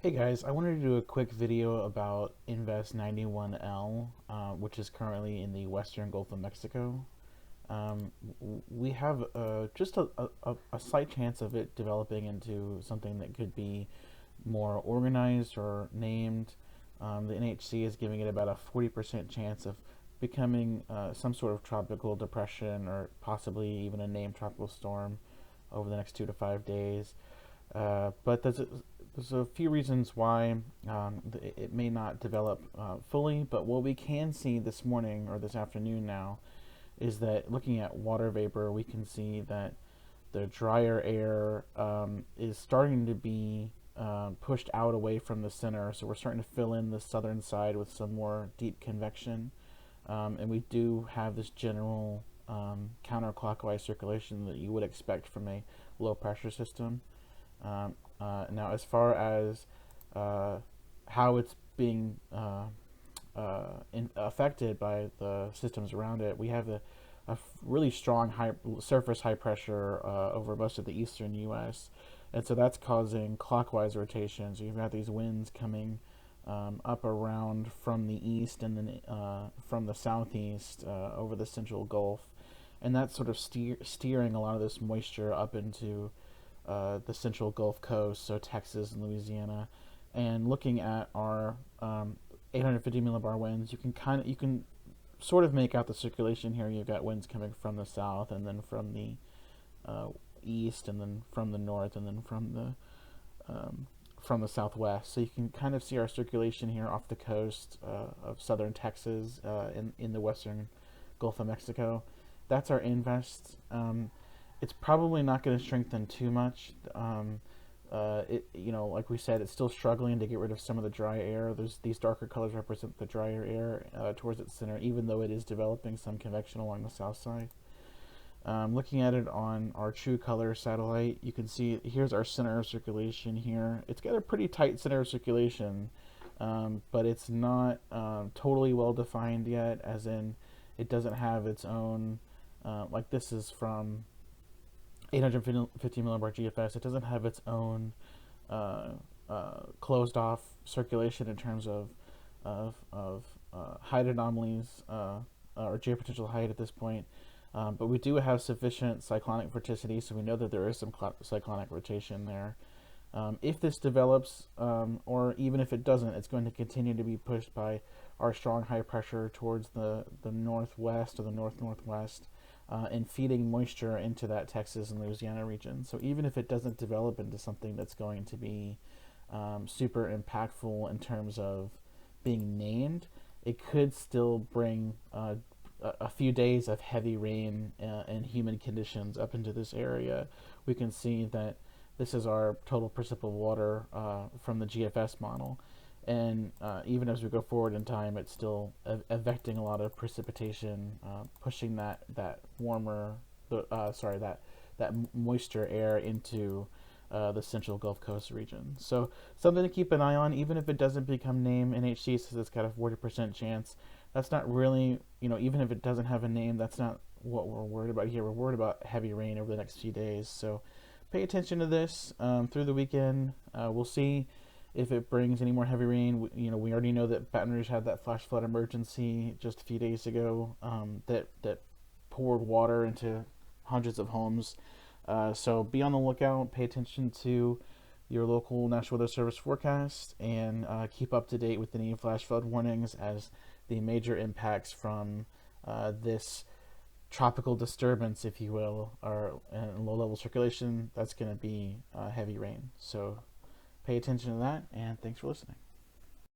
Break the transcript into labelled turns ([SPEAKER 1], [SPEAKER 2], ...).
[SPEAKER 1] Hey guys, I wanted to do a quick video about Invest 91L, which is currently in the western Gulf of Mexico. We have just a slight chance of it developing into something that could be more organized or named. The NHC is giving it about a 40% chance of becoming some sort of tropical depression or possibly even a named tropical storm over the next 2 to 5 days. But there's a few reasons why it may not develop fully. But what we can see this morning or this afternoon now is that looking at water vapor, we can see that the drier air is starting to be pushed out away from the center. So we're starting to fill in the southern side with some more deep convection. And we do have this general counterclockwise circulation that you would expect from a low pressure system. Now, as far as how it's being affected by the systems around it, we have a really strong surface high pressure over most of the eastern U.S., and so that's causing clockwise rotations. So you've got these winds coming up around from the east and then from the southeast over the central Gulf, and that's sort of steering a lot of this moisture up into the central Gulf Coast, so Texas and Louisiana. And looking at our 850 millibar winds, you can sort of make out the circulation here. You've got winds coming from the south, and then from the east, and then from the north, and then from the southwest. So you can kind of see our circulation here off the coast of southern Texas in the western Gulf of Mexico. That's our invest. It's probably not going to strengthen too much. Like we said, it's still struggling to get rid of some of the dry air. These darker colors represent the drier air towards its center, even though it is developing some convection along the south side. Looking at it on our True Color satellite, you can see here's our center of circulation here. It's got a pretty tight center of circulation, but it's not totally well defined yet, as in it doesn't have its own, like this is from 850 millibar GFS. It doesn't have its own closed off circulation in terms of height anomalies or geopotential height at this point. But we do have sufficient cyclonic vorticity, so we know that there is some cyclonic rotation there. If this develops, or even if it doesn't, it's going to continue to be pushed by our strong high pressure towards the northwest or the north-northwest, and feeding moisture into that Texas and Louisiana region. So even if it doesn't develop into something that's going to be super impactful in terms of being named, it could still bring a few days of heavy rain and humid conditions up into this area. We can see that this is our total precipitable water from the GFS model. And even as we go forward in time, it's still evecting a lot of precipitation, pushing that warmer, that moisture air into the central Gulf Coast region. So something to keep an eye on. Even if it doesn't become named, NHC says it's got a 40% chance. That's not really, even if it doesn't have a name, that's not what we're worried about here. We're worried about heavy rain over the next few days. So pay attention to this through the weekend. We'll see if it brings any more heavy rain. We already know that Baton Rouge had that flash flood emergency just a few days ago that poured water into hundreds of homes. So be on the lookout. Pay attention to your local National Weather Service forecast, and keep up to date with any flash flood warnings as the major impacts from this tropical disturbance, if you will, or low-level circulation. That's going to be heavy rain. So pay attention to that, and thanks for listening.